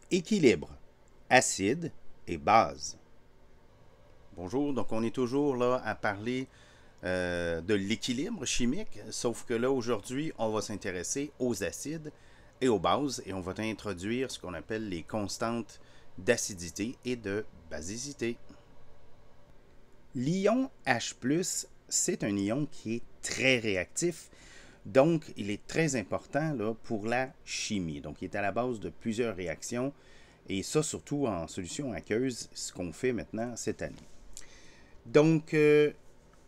Équilibre, acide et base. Bonjour, donc on est toujours là à parler de l'équilibre chimique, sauf que là aujourd'hui on va s'intéresser aux acides et aux bases et on va introduire ce qu'on appelle les constantes d'acidité et de basicité. L'ion H+, c'est un ion qui est très réactif, donc il est très important là, pour la chimie. Donc il est à la base de plusieurs réactions et ça surtout en solution aqueuse, ce qu'on fait maintenant cette année. Donc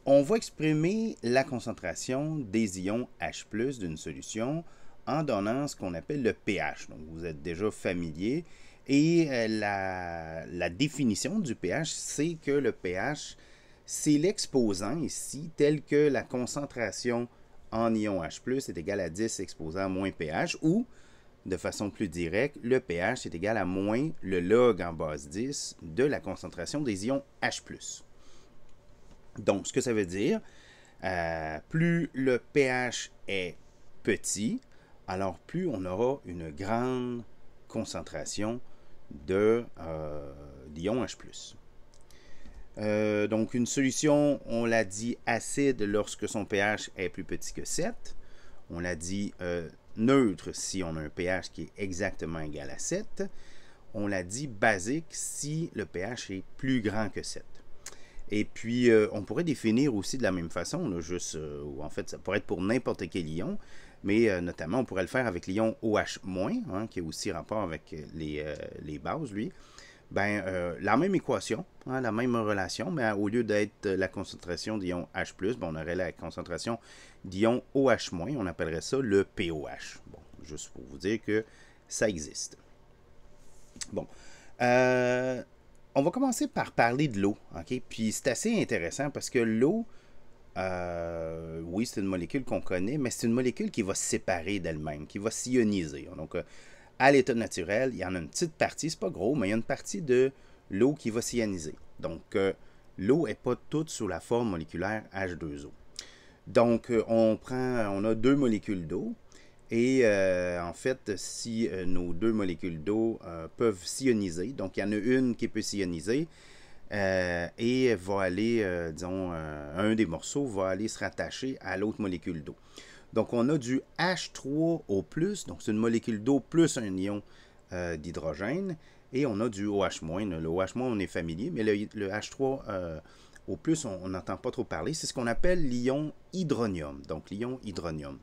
on va exprimer la concentration des ions H+ d'une solution en donnant ce qu'on appelle le pH. Donc vous êtes déjà familier. Et la définition du pH, c'est que le pH, c'est l'exposant ici, tel que la concentration en ion H+ est égale à 10 exposant moins pH, ou, de façon plus directe, le pH est égal à moins le log en base 10 de la concentration des ions H+. Donc, ce que ça veut dire, plus le pH est petit, alors plus on aura une grande concentration d'ion H+. Donc, une solution, on l'a dit acide lorsque son pH est plus petit que 7. On l'a dit neutre si on a un pH qui est exactement égal à 7. On l'a dit basique si le pH est plus grand que 7. Et puis, on pourrait définir aussi de la même façon, là, juste, en fait, ça pourrait être pour n'importe quel ion, mais notamment, on pourrait le faire avec l'ion OH-, hein, qui a aussi rapport avec les bases, lui. Ben, la même équation, hein, la même relation, mais au lieu d'être la concentration d'ion H+, ben, on aurait la concentration d'ion OH-, on appellerait ça le POH. Bon, juste pour vous dire que ça existe. Bon. On va commencer par parler de l'eau, ok? Puis c'est assez intéressant parce que l'eau, oui, c'est une molécule qu'on connaît, mais c'est une molécule qui va se séparer d'elle-même, qui va s'ioniser. Donc, à l'état naturel, il y en a une petite partie, c'est pas gros, mais il y a une partie de l'eau qui va s'ioniser. Donc, l'eau n'est pas toute sous la forme moléculaire H2O. Donc, on a deux molécules d'eau. Et en fait, si nos deux molécules d'eau peuvent s'ioniser, donc il y en a une qui peut s'ioniser et va aller, disons, un des morceaux va aller se rattacher à l'autre molécule d'eau. Donc on a du H3O+, donc c'est une molécule d'eau plus un ion d'hydrogène, et on a du OH-. Le OH-, on est familier, mais le H3O+, on n'entend pas trop parler. C'est ce qu'on appelle l'ion hydronium, donc l'ion hydronium.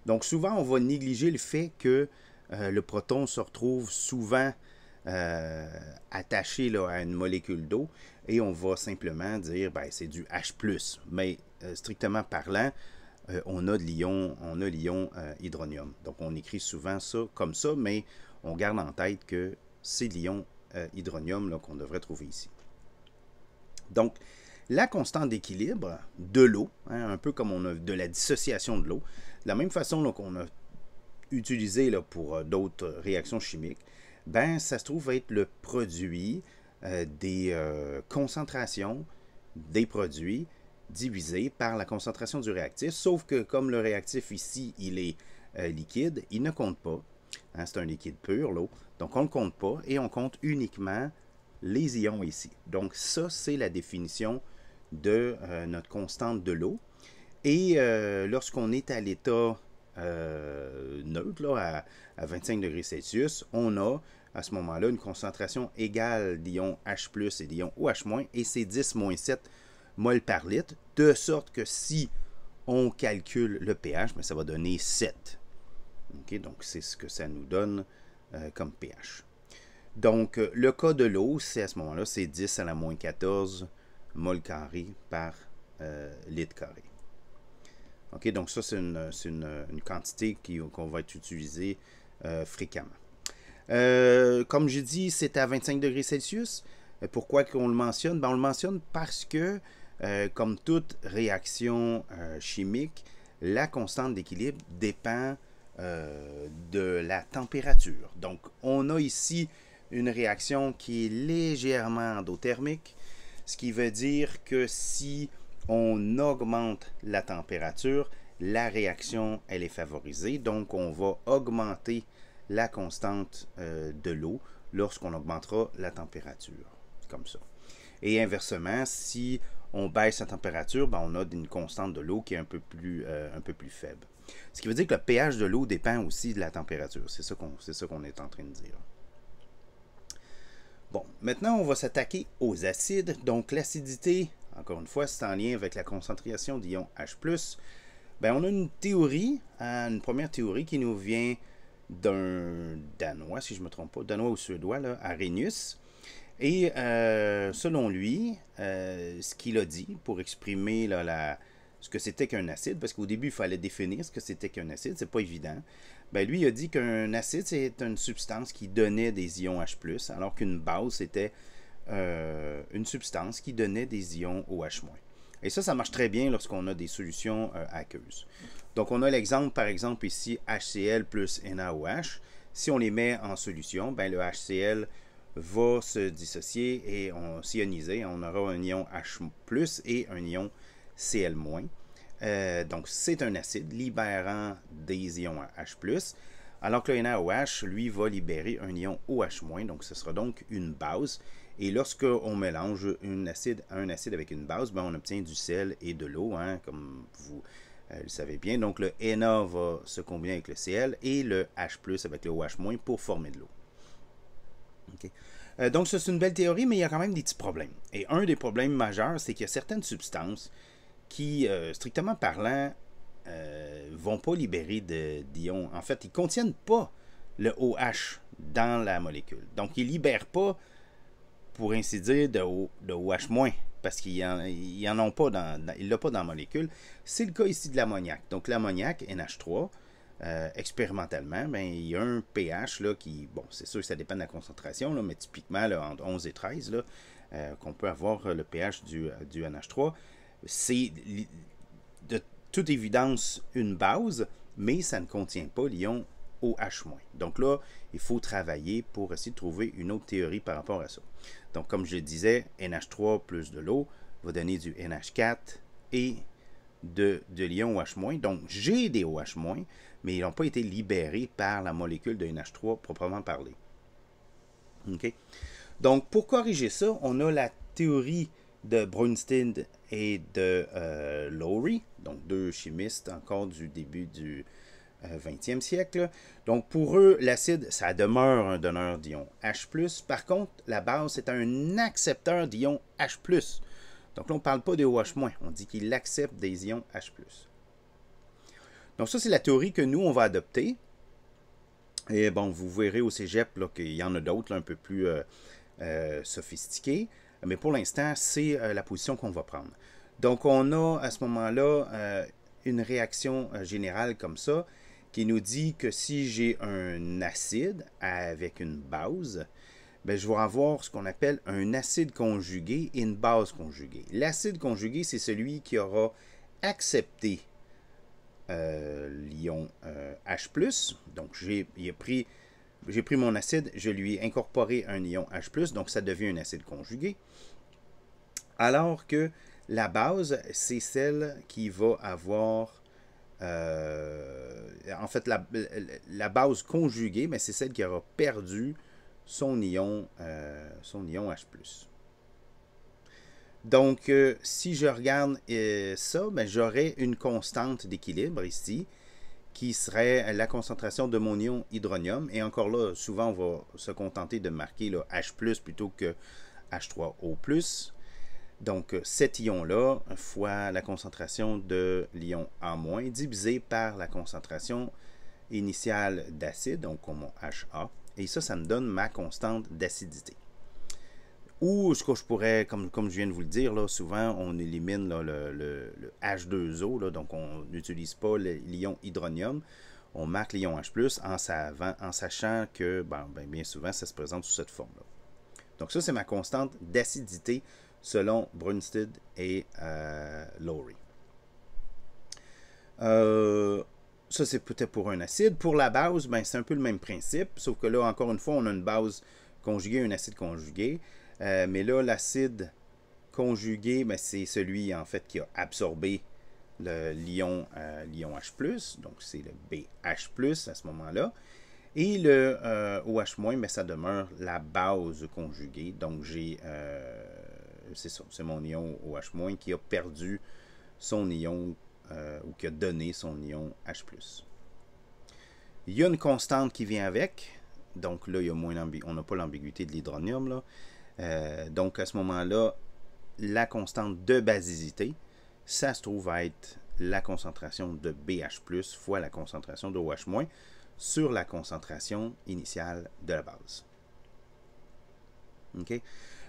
Donc souvent, on va négliger le fait que le proton se retrouve souvent attaché là, à une molécule d'eau et on va simplement dire ben, c'est du H+. Mais strictement parlant, on a l'ion hydronium. Donc on écrit souvent ça comme ça, mais on garde en tête que c'est l'ion hydronium qu'on devrait trouver ici. Donc, la constante d'équilibre de l'eau, hein, un peu comme on a de la dissociation de l'eau, de la même façon qu'on a utilisé là, pour d'autres réactions chimiques, ben, ça se trouve être le produit des concentrations des produits divisé par la concentration du réactif, sauf que comme le réactif ici, il est liquide, il ne compte pas. Hein, c'est un liquide pur, l'eau. Donc on ne compte pas et on compte uniquement les ions ici. Donc ça, c'est la définition de notre constante de l'eau. Et lorsqu'on est à l'état neutre, là, à 25 degrés Celsius, on a à ce moment-là une concentration égale d'ions H+ et d'ions OH-, et c'est 10-7 mol par litre, de sorte que si on calcule le pH, ben ça va donner 7. Okay, donc c'est ce que ça nous donne comme pH. Donc le cas de l'eau, c'est à ce moment-là, c'est 10 à la moins 14 mol carré par litre carré. Okay, donc ça, c'est une quantité qu'on va utiliser fréquemment. Comme j'ai dit, c'est à 25 degrés Celsius. Pourquoi qu'on le mentionne? Ben, on le mentionne parce que, comme toute réaction chimique, la constante d'équilibre dépend de la température. Donc, on a ici une réaction qui est légèrement endothermique, ce qui veut dire que si on augmente la température, la réaction, elle est favorisée. Donc, on va augmenter la constante de l'eau lorsqu'on augmentera la température, comme ça. Et inversement, si on baisse la température, ben on a une constante de l'eau qui est un peu plus faible. Ce qui veut dire que le pH de l'eau dépend aussi de la température. C'est ça qu'on est en train de dire. Bon, maintenant, on va s'attaquer aux acides. Donc, l'acidité, encore une fois, c'est en lien avec la concentration d'ion H+. Ben, on a une théorie, une première théorie qui nous vient d'un Danois, si je ne me trompe pas, Danois ou Suédois, là, Arrhenius. Et selon lui, ce qu'il a dit pour exprimer là, ce que c'était qu'un acide, parce qu'au début, il fallait définir ce que c'était qu'un acide, c'est pas évident. Ben, lui, il a dit qu'un acide, c'est une substance qui donnait des ions H+, alors qu'une base, c'était une substance qui donnait des ions OH-. Et ça marche très bien lorsqu'on a des solutions aqueuses. Donc, on a l'exemple, par exemple, ici, HCl plus NaOH. Si on les met en solution, ben, le HCl va se dissocier et s'ioniser. On aura un ion H+, et un ion Cl-. Donc, c'est un acide libérant des ions H+, alors que le NaOH, lui, va libérer un ion OH-. Donc, ce sera donc une base. Et lorsqu'on mélange un acide avec une base, ben, on obtient du sel et de l'eau, hein, comme vous le savez bien. Donc, le Na va se combiner avec le Cl et le H+, avec le OH- pour former de l'eau. Okay. Donc, ça, c'est une belle théorie, mais il y a quand même des petits problèmes. Et un des problèmes majeurs, c'est qu'il y a certaines substances qui, strictement parlant, vont pas libérer d'ions. En fait, ils ne contiennent pas le OH dans la molécule. Donc, ils ne libèrent pas, pour ainsi dire, de OH-, parce qu'ils n'en ont pas ils l'ont pas dans la molécule. C'est le cas ici de l'ammoniac. Donc, l'ammoniac, NH3, expérimentalement, ben, il y a un pH là, qui, bon, c'est sûr que ça dépend de la concentration, là, mais typiquement là, entre 11 et 13, là, qu'on peut avoir le pH du NH3. C'est de toute évidence une base, mais ça ne contient pas l'ion OH-. Donc là, il faut travailler pour essayer de trouver une autre théorie par rapport à ça. Donc, comme je le disais, NH3 plus de l'eau va donner du NH4 et de l'ion OH-. Donc, j'ai des OH-, mais ils n'ont pas été libérés par la molécule de NH3 proprement parlé. Okay? Donc, pour corriger ça, on a la théorie de Brønsted et de Lowry, donc deux chimistes encore du début du 20e siècle. Donc, pour eux, l'acide, ça demeure un donneur d'ion H+. Par contre, la base, c'est un accepteur d'ion H+. Donc là, on ne parle pas de OH-, on dit qu'il accepte des ions H+. Donc ça, c'est la théorie que nous, on va adopter. Et bon, vous verrez au cégep qu'il y en a d'autres un peu plus sophistiquées. Mais pour l'instant, c'est la position qu'on va prendre. Donc, on a à ce moment-là une réaction générale comme ça qui nous dit que si j'ai un acide avec une base, ben, je vais avoir ce qu'on appelle un acide conjugué et une base conjuguée. L'acide conjugué, c'est celui qui aura accepté l'ion H+. Donc, j'ai pris mon acide, je lui ai incorporé un ion H+, donc ça devient un acide conjugué. Alors que la base, c'est celle qui va avoir... en fait, la base conjuguée, mais c'est celle qui aura perdu son ion H+. Donc, si je regarde ça, ben, j'aurai une constante d'équilibre ici, qui serait la concentration de mon ion hydronium. Et encore là, souvent, on va se contenter de marquer là, H+, plutôt que H3O+. Donc, cet ion-là, fois la concentration de l'ion A-, divisé par la concentration initiale d'acide, donc mon HA. Et ça me donne ma constante d'acidité. Ou ce que je pourrais, comme je viens de vous le dire, là, souvent on élimine là, le H2O, là, donc on n'utilise pas l'ion hydronium, on marque l'ion H+, en sachant que bien souvent ça se présente sous cette forme-là. Donc ça, c'est ma constante d'acidité selon Brønsted et Lowry. Ça, c'est peut-être pour un acide. Pour la base, ben, c'est un peu le même principe, sauf que là, encore une fois, on a une base conjuguée, un acide conjugué. Mais là, l'acide conjugué, ben, c'est celui, en fait, qui a absorbé l'ion H+, donc c'est le BH+, à ce moment-là. Et le OH-, ben, ça demeure la base conjuguée. Donc, c'est ça, c'est mon ion OH- qui a perdu son ion ou qui a donné son ion H+. Il y a une constante qui vient avec. Donc là, il y a on n'a pas l'ambiguïté de l'hydronium, là. Donc à ce moment-là, la constante de basicité, ça se trouve à être la concentration de BH+, fois la concentration de OH- sur la concentration initiale de la base. OK?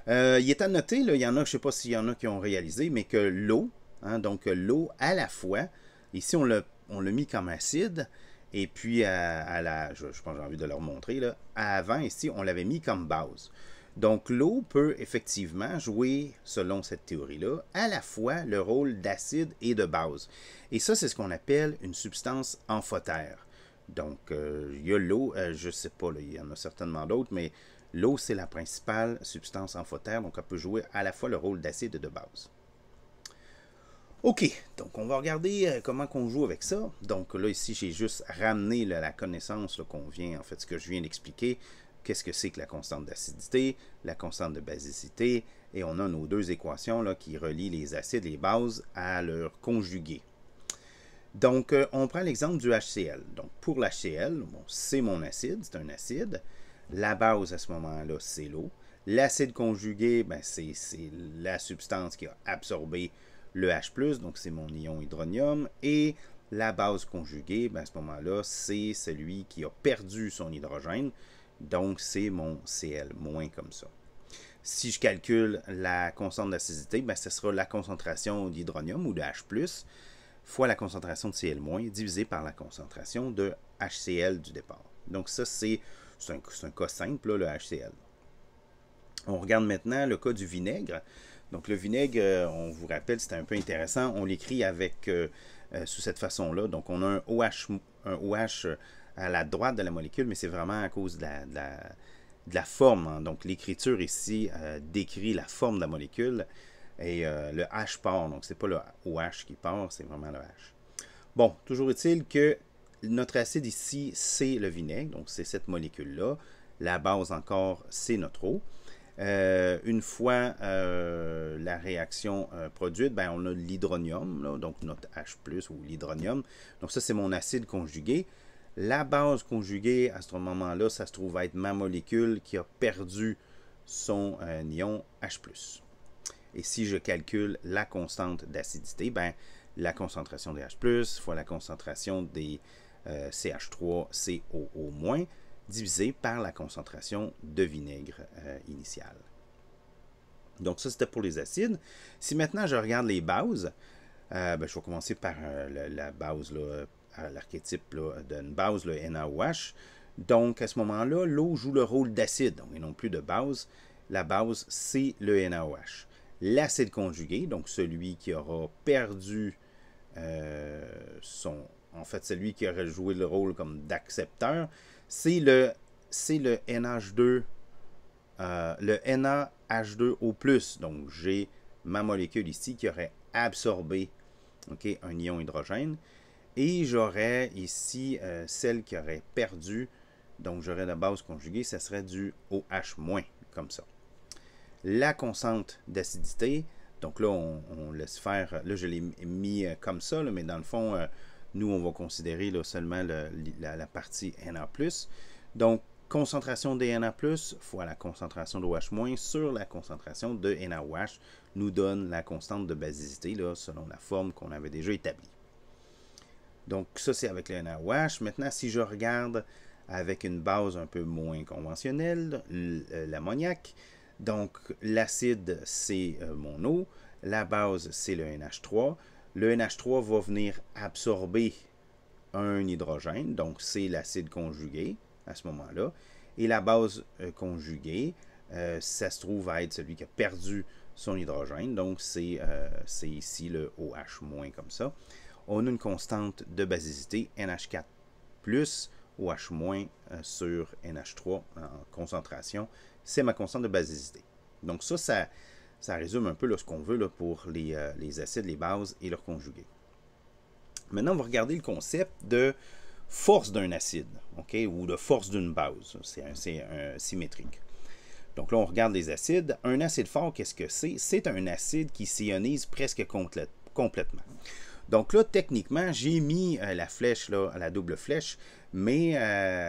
Il est à noter, là, il y en a, je ne sais pas s'il y en a qui ont réalisé, mais que l'eau, donc l'eau à la fois, ici on l'a mis comme acide, et puis je pense que j'ai envie de leur montrer, là, avant ici on l'avait mis comme base. Donc l'eau peut effectivement jouer, selon cette théorie-là, à la fois le rôle d'acide et de base. Et ça, c'est ce qu'on appelle une substance amphotère. Donc, il y a l'eau, je ne sais pas, là, il y en a certainement d'autres, mais l'eau, c'est la principale substance amphotère, donc elle peut jouer à la fois le rôle d'acide et de base. OK, donc on va regarder comment on joue avec ça. Donc là, ici, j'ai juste ramené la connaissance qu'on vient, en fait, ce que je viens d'expliquer. Qu'est-ce que c'est que la constante d'acidité, la constante de basicité, et on a nos deux équations là, qui relient les acides et les bases à leur conjugué. Donc, on prend l'exemple du HCl. Donc, pour l'HCl, bon, c'est mon acide, c'est un acide. La base, à ce moment-là, c'est l'eau. L'acide conjugué, ben, c'est la substance qui a absorbé le H+, donc c'est mon ion hydronium. Et la base conjuguée, ben, à ce moment-là, c'est celui qui a perdu son hydrogène. Donc, c'est mon Cl-, comme ça. Si je calcule la constante d'acidité, ben, ce sera la concentration d'hydronium ou de H+, fois la concentration de Cl- divisé par la concentration de HCl du départ. Donc ça, c'est un cas simple, là, le HCl. On regarde maintenant le cas du vinaigre. Donc le vinaigre, on vous rappelle, c'était un peu intéressant. On l'écrit avec sous cette façon-là. Donc on a un OH à la droite de la molécule, mais c'est vraiment à cause de la forme. Hein. Donc l'écriture ici décrit la forme de la molécule. Et le H part, donc c'est pas le OH qui part, c'est vraiment le H. Bon, toujours est-il que notre acide ici, c'est le vinaigre, donc c'est cette molécule-là. La base encore, c'est notre eau. Une fois la réaction produite, ben, on a l'hydronium, donc notre H+, ou l'hydronium. Donc ça, c'est mon acide conjugué. La base conjuguée, à ce moment-là, ça se trouve être ma molécule qui a perdu son ion H+. Et si je calcule la constante d'acidité, ben, la concentration des H+, fois la concentration des CH3COO-, divisé par la concentration de vinaigre initiale. Donc ça, c'était pour les acides. Si maintenant je regarde les bases, ben, je vais commencer par la base, l'archétype d'une base, le NaOH. Donc à ce moment-là, l'eau joue le rôle d'acide, et non plus de base. La base, c'est le NaOH. L'acide conjugué, donc celui qui aura perdu en fait, celui qui aurait joué le rôle comme d'accepteur, c'est le NH2, le NaH2O+. Donc, j'ai ma molécule ici qui aurait absorbé un ion hydrogène. Et j'aurais ici celle qui aurait perdu, donc j'aurais la base conjuguée, ça serait du OH-, comme ça. La constante d'acidité, donc là, on laisse faire, là, je l'ai mis comme ça, là, mais dans le fond, nous, on va considérer là, seulement la partie Na+. Donc, concentration de Na+, fois la concentration d'OH- sur la concentration de NaOH nous donne la constante de basicité, là, selon la forme qu'on avait déjà établie. Donc, ça, c'est avec le NaOH. Maintenant, si je regarde avec une base un peu moins conventionnelle, l'ammoniac, donc, l'acide, c'est mon eau. La base, c'est le NH3. Le NH3 va venir absorber un hydrogène, donc c'est l'acide conjugué à ce moment-là. Et la base conjuguée, ça se trouve à être celui qui a perdu son hydrogène, donc c'est ici le OH- comme ça. On a une constante de basicité, NH4+, OH- sur NH3 en concentration. C'est ma constante de basicité. Donc ça résume un peu là, ce qu'on veut là, pour les acides, les bases et leurs conjugués. Maintenant, on va regarder le concept de force d'un acide, OK, ou de force d'une base. C'est symétrique. Donc là, on regarde les acides. Un acide fort, qu'est-ce que c'est? C'est un acide qui s'ionise presque complètement. Donc là, techniquement, j'ai mis la flèche, là, la double flèche, mais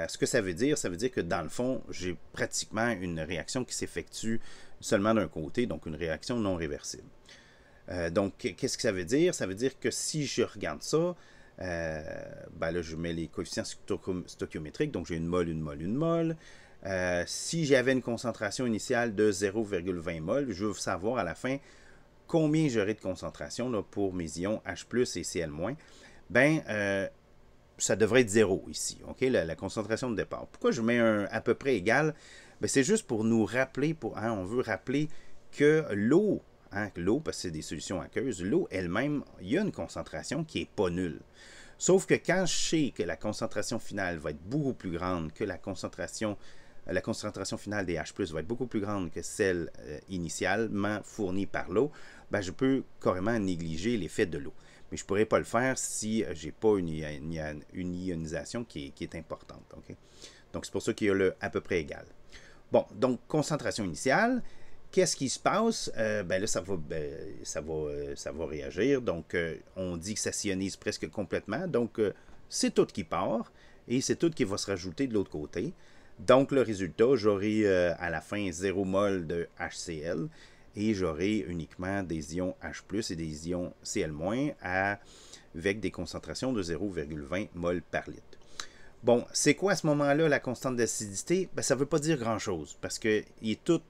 ce que ça veut dire que dans le fond, j'ai pratiquement une réaction qui s'effectue seulement d'un côté, donc une réaction non réversible. Donc, qu'est-ce que ça veut dire? Ça veut dire que si je regarde ça, ben là, je mets les coefficients stoichiométriques, donc j'ai une mole, une mole, une mole. Si j'avais une concentration initiale de 0,20 mol, je veux savoir à la fin combien j'aurai de concentration là, pour mes ions H+, et Cl-. Ben, ça devrait être 0 ici, OK, la concentration de départ. Pourquoi je mets un à peu près égal? Ben, c'est juste pour nous rappeler, on veut rappeler que l'eau, parce que c'est des solutions aqueuses, l'eau elle-même, il y a une concentration qui n'est pas nulle. Sauf que quand je sais que la concentration finale va être beaucoup plus grande que la concentration finale des H+, va être beaucoup plus grande que celle initialement fournie par l'eau, ben je peux carrément négliger l'effet de l'eau. Mais je ne pourrais pas le faire si je n'ai pas une ionisation qui est importante. Okay? Donc, c'est pour ça qu'il y a le à peu près égal. Bon, donc, concentration initiale. Qu'est-ce qui se passe? Ben là, ça va réagir. Donc, on dit que ça s'ionise presque complètement. Donc, c'est tout qui part et c'est tout qui va se rajouter de l'autre côté. Donc, le résultat, j'aurai à la fin 0 mol de HCl et j'aurai uniquement des ions H+, et des ions Cl- avec des concentrations de 0,20 mol par litre. Bon, c'est quoi à ce moment-là la constante d'acidité? Ben, ça ne veut pas dire grand-chose parce qu'il est tout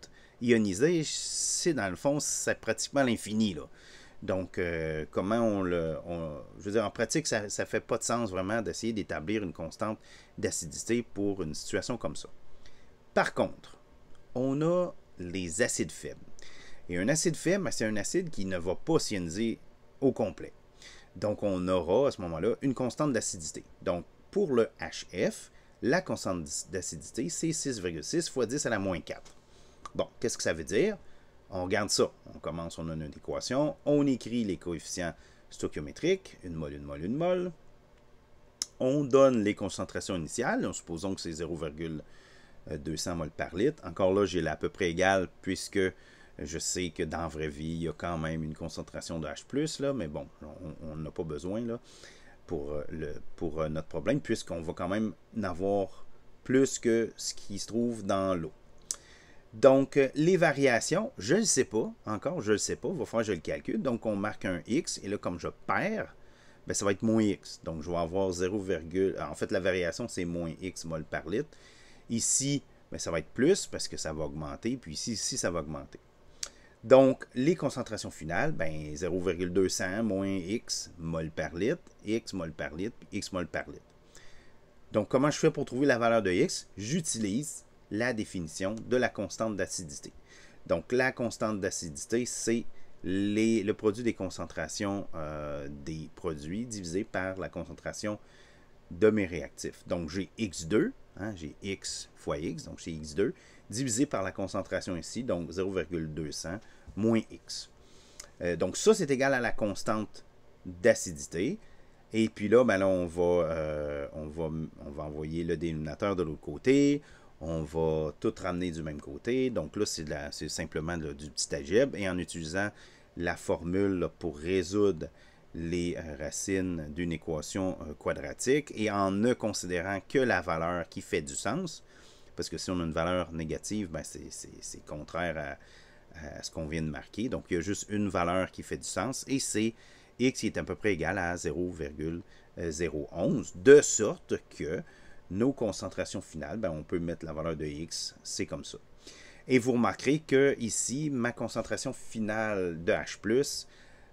ionisé. C'est dans le fond, c'est pratiquement l'infini, là. Donc, comment je veux dire, en pratique, ça ne fait pas de sens vraiment d'essayer d'établir une constante d'acidité pour une situation comme ça. Par contre, on a les acides faibles. Et un acide faible, c'est un acide qui ne va pas s'ioniser au complet. Donc, on aura à ce moment-là une constante d'acidité. Donc, pour le HF, la constante d'acidité, c'est 6,6 fois 10 à la moins 4. Bon, qu'est-ce que ça veut dire? On regarde ça. On commence, on a une équation. On écrit les coefficients stoichiométriques, une mole, une mole, une mole. On donne les concentrations initiales. Supposons que c'est 0,200 mol par litre. Encore là, j'ai à peu près égal puisque je sais que dans la vraie vie, il y a quand même une concentration de H+, là, mais bon, on n'a pas besoin là, pour notre problème, puisqu'on va quand même en avoir plus que ce qui se trouve dans l'eau. Donc, les variations, je ne le sais pas, encore, je ne le sais pas, il va falloir que je le calcule. Donc, on marque un X, et là, comme je perds, ben, ça va être moins X. Donc, je vais avoir 0, en fait, la variation, c'est moins X mol par litre. Ici, ben, ça va être plus, parce que ça va augmenter, puis ici, ça va augmenter. Donc, les concentrations finales, ben, 0,200 moins X mol par litre, X mol par litre, puis X mol par litre. Donc, comment je fais pour trouver la valeur de X? J'utilise la définition de la constante d'acidité. Donc, la constante d'acidité, c'est le produit des concentrations des produits divisé par la concentration de mes réactifs. Donc, j'ai X2, j'ai X fois X, donc c'est X2, divisé par la concentration ici, donc 0,200 moins X. Donc, ça, c'est égal à la constante d'acidité. Et puis là, ben là on va envoyer le dénominateur de l'autre côté. On va tout ramener du même côté. Donc là, c'est simplement du petit algèbre. Et en utilisant la formule là, pour résoudre les racines d'une équation quadratique et en ne considérant que la valeur qui fait du sens, parce que si on a une valeur négative, ben c'est contraire à ce qu'on vient de marquer. Donc, il y a juste une valeur qui fait du sens et c'est X qui est à peu près égal à 0,011, de sorte que nos concentrations finales, ben, on peut mettre la valeur de X, c'est comme ça. Et vous remarquerez que ici, ma concentration finale de H+,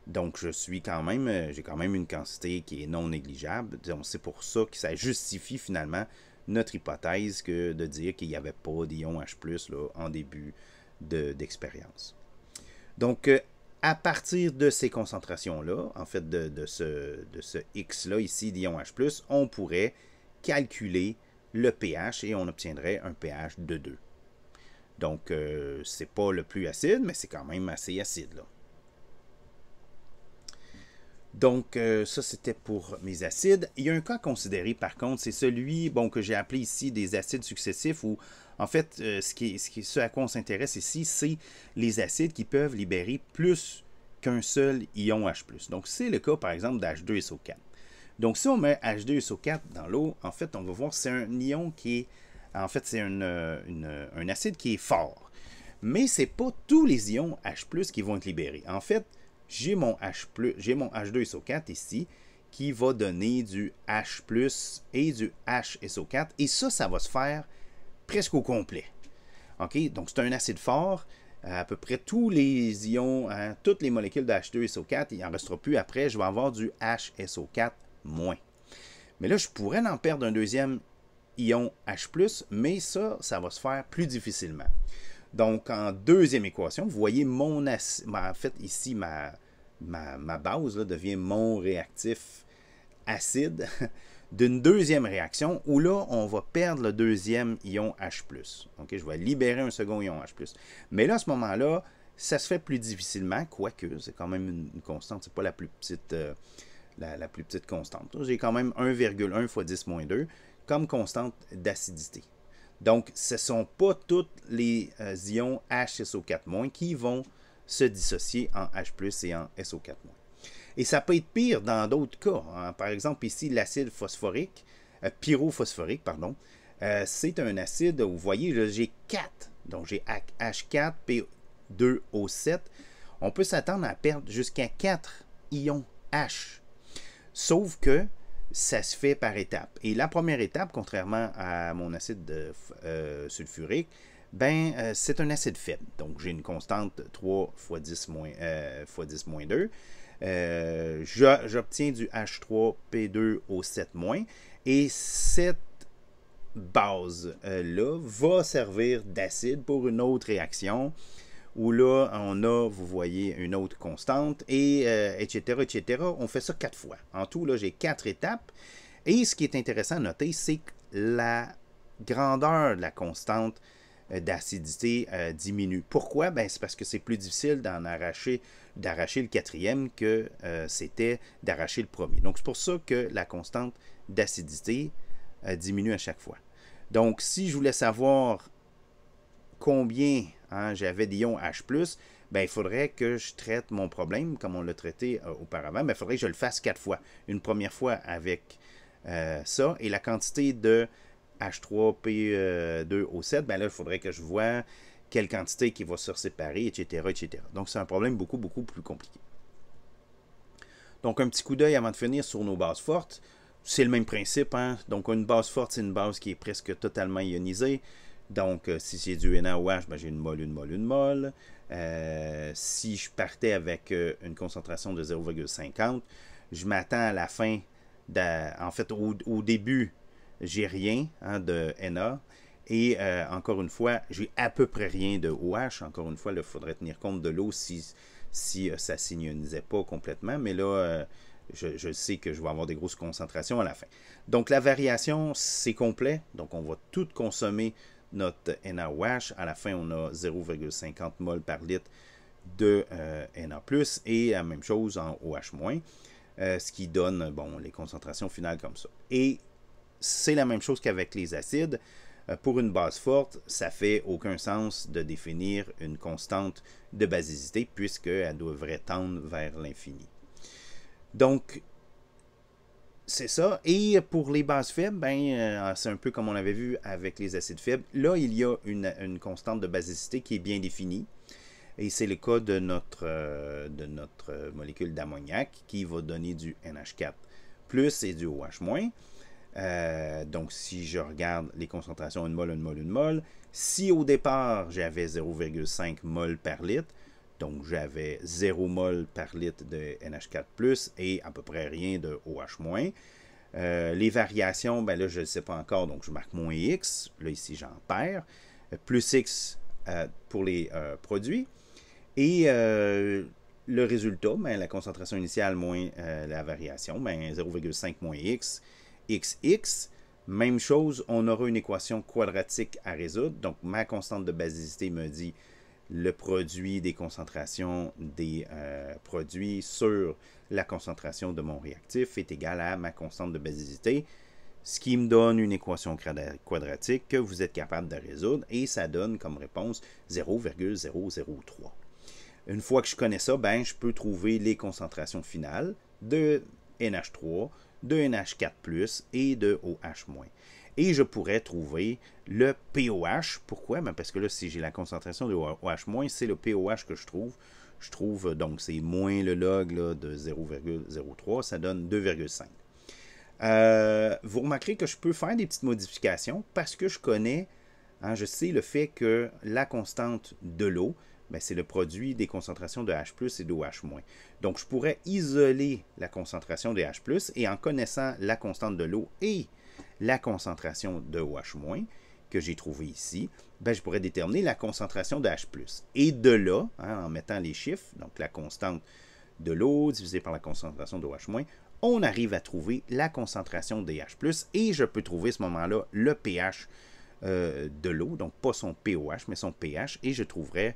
donc j'ai quand même une quantité qui est non négligeable. Donc c'est pour ça que ça justifie finalement notre hypothèse que de dire qu'il n'y avait pas d'ion H+ là, en début d'expérience. Donc, à partir de ces concentrations-là, en fait de ce X-là ici d'ion H+, on pourrait calculer le pH et on obtiendrait un pH de 2. Donc, c'est pas le plus acide, mais c'est quand même assez acide, là. Donc, ça, c'était pour mes acides. Il y a un cas à considérer, par contre, c'est celui que j'ai appelé ici des acides successifs, où, en fait, ce à quoi on s'intéresse ici, c'est les acides qui peuvent libérer plus qu'un seul ion H+. Donc, c'est le cas, par exemple, d'H2SO4. Donc, si on met H2SO4 dans l'eau, en fait, on va voir que c'est un ion qui est... En fait, c'est un acide qui est fort. Mais ce n'est pas tous les ions H+, qui vont être libérés. En fait, j'ai mon H2SO4 ici, qui va donner du H+, et du HSO4. Et ça va se faire presque au complet. OK? Donc, c'est un acide fort. À peu près tous les ions, toutes les molécules de H2SO4, il n'en restera plus après. Je vais avoir du HSO4-. Mais là, je pourrais en perdre un deuxième ion H+, mais ça va se faire plus difficilement. Donc, en deuxième équation, vous voyez mon acide, en fait, ici, ma base là, devient mon réactif acide d'une deuxième réaction où là, on va perdre le deuxième ion H+. Okay? Je vais libérer un second ion H+. Mais là, à ce moment-là, ça se fait plus difficilement, quoique c'est quand même une constante, c'est pas la plus petite, la plus petite constante. J'ai quand même 1,1 fois 10-2 comme constante d'acidité. Donc, ce ne sont pas tous les ions HSO4- qui vont se dissocier en H+, et en SO4-. Et ça peut être pire dans d'autres cas. Hein. Par exemple, ici, l'acide phosphorique, pyrophosphorique, pardon, c'est un acide où vous voyez, j'ai 4. Donc, j'ai H4P2O7. On peut s'attendre à perdre jusqu'à 4 ions H. Sauf que ça se fait par étapes. Et la première étape, contrairement à mon acide sulfurique, c'est un acide faible. Donc, j'ai une constante 3 fois 10 moins 2. J'obtiens du H3P2O7-. Et cette base-là va servir d'acide pour une autre réaction où là, on a, vous voyez, une autre constante, et etc., etc. On fait ça 4 fois. En tout, là, j'ai 4 étapes. Et ce qui est intéressant à noter, c'est que la grandeur de la constante d'acidité diminue. Pourquoi? C'est parce que c'est plus difficile d'arracher le quatrième que c'était d'arracher le premier. Donc, c'est pour ça que la constante d'acidité diminue à chaque fois. Donc, si je voulais savoir combien j'avais d'ions H+, il faudrait que je traite mon problème comme on l'a traité auparavant. Il faudrait que je le fasse 4 fois. Une première fois avec ça, et la quantité de H3P2O7, là, il faudrait que je vois quelle quantité qui va se séparer, etc., etc. Donc, c'est un problème beaucoup, beaucoup plus compliqué. Donc, un petit coup d'œil avant de finir sur nos bases fortes. C'est le même principe. Hein? Donc, une base forte, c'est une base qui est presque totalement ionisée. Donc, si c'est du NaOH, j'ai une mol, une mol, une mol. Si je partais avec une concentration de 0,50, je m'attends à la fin, en fait, au début, j'ai rien de Na. Et encore une fois, j'ai à peu près rien de OH. Encore une fois, il faudrait tenir compte de l'eau si ça ne s'ionisait pas complètement. Mais là, je sais que je vais avoir des grosses concentrations à la fin. Donc, la variation, c'est complet. Donc, on va tout consommer notre NaOH. À la fin, on a 0,50 mol par litre de Na+, et la même chose en OH-, ce qui donne les concentrations finales comme ça. Et c'est la même chose qu'avec les acides. Pour une base forte, ça fait aucun sens de définir une constante de basicité puisqu'elle devrait tendre vers l'infini. Donc, c'est ça. Et pour les bases faibles, c'est un peu comme on avait vu avec les acides faibles. Là, il y a une constante de basicité qui est bien définie. Et c'est le cas de notre molécule d'ammoniac qui va donner du NH4 plus et du OH-. Donc, si je regarde les concentrations 1 mol, 1 mol, 1 mol, si au départ, j'avais 0,5 mol par litre, donc j'avais 0 mol par litre de NH4+, et à peu près rien de OH-. Les variations, là, je ne le sais pas encore, donc je marque moins X. Là, ici, j'en perds. Plus X pour les produits. Et le résultat, la concentration initiale moins la variation, 0,5 moins X, XX. Même chose, on aura une équation quadratique à résoudre. Donc, ma constante de basicité me dit le produit des concentrations des produits sur la concentration de mon réactif est égal à ma constante de basicité, ce qui me donne une équation quadratique que vous êtes capable de résoudre, et ça donne comme réponse 0,003. Une fois que je connais ça, ben, je peux trouver les concentrations finales de NH3, de NH4+, et de OH-. Et je pourrais trouver le POH. Pourquoi? Ben parce que là, si j'ai la concentration de OH-, c'est le POH que je trouve. Donc, c'est moins le log là, de 0,03, ça donne 2,5. Vous remarquerez que je peux faire des petites modifications parce que je connais, je sais le fait que la constante de l'eau, ben, c'est le produit des concentrations de H+, et de OH-. Donc, je pourrais isoler la concentration de H+, et en connaissant la constante de l'eau et la concentration de OH- que j'ai trouvé ici, ben, je pourrais déterminer la concentration de H+. Et de là, en mettant les chiffres, donc la constante de l'eau divisée par la concentration de OH-, on arrive à trouver la concentration des H+, et je peux trouver à ce moment-là le pH de l'eau, donc pas son POH, mais son pH, et je trouverai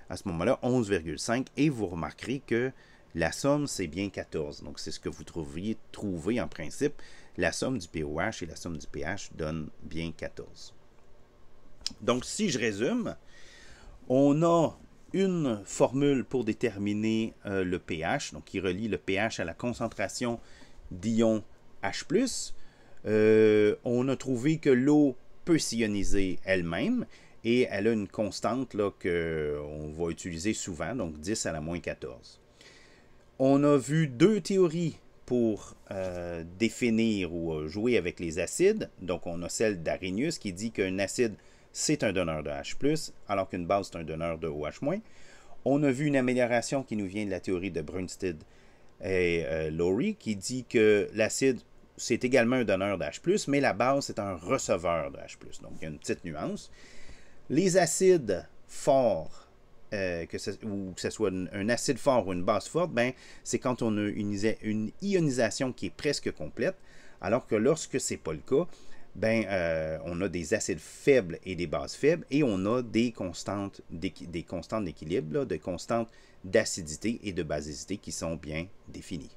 à ce moment-là 11,5, et vous remarquerez que la somme, c'est bien 14. Donc, c'est ce que vous trouver en principe. La somme du POH et la somme du pH donne bien 14. Donc, si je résume, on a une formule pour déterminer le pH, donc qui relie le pH à la concentration d'ion H+. On a trouvé que l'eau peut s'ioniser elle-même, et elle a une constante qu'on va utiliser souvent, donc 10 à la moins 14. On a vu deux théories pour définir ou jouer avec les acides. Donc, on a celle d'Arrhenius qui dit qu'un acide, c'est un donneur de H+, alors qu'une base, c'est un donneur de OH-. On a vu une amélioration qui nous vient de la théorie de Brønsted et Lowry qui dit que l'acide, c'est également un donneur de H+, mais la base, c'est un receveur de H+. Donc, il y a une petite nuance. Les acides forts, que ce soit un acide fort ou une base forte, ben, c'est quand on a une ionisation qui est presque complète, alors que lorsque ce n'est pas le cas, ben, on a des acides faibles et des bases faibles, et on a des constantes d'équilibre, des constantes d'acidité et de basicité qui sont bien définies.